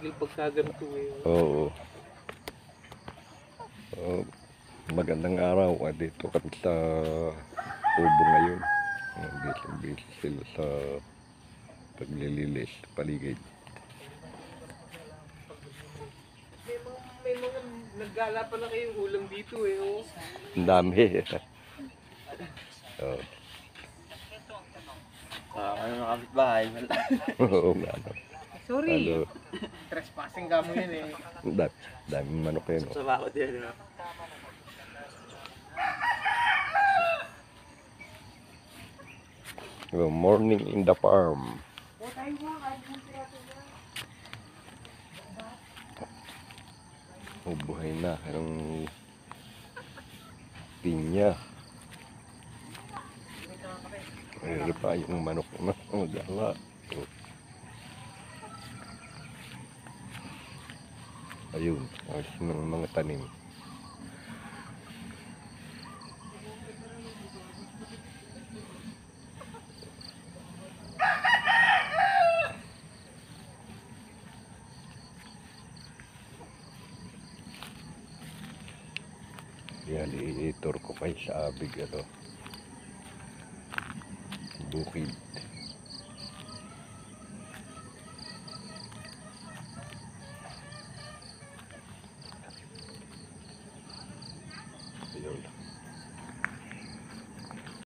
tigil pagka ganito eh. Oo. Magandang araw. Dito kami sa Ubo ngayon. Busy sila sa paglililis sa paligid. May mga naggala pa na kayong ulam dito eh. Oh. Ang dami. Oo. Ano na kapitbahay? Oo nga. Sorry. Ano, Trespassing ka mo yun eh. dami manok yun. Sa bakot yan. Good morning in the farm. Buhay na ang pinya. Mayroon pa yung manok na gala. Ayun, ayos ng mga tanim. Yan, i-tour ko kayo sa abig, bukid.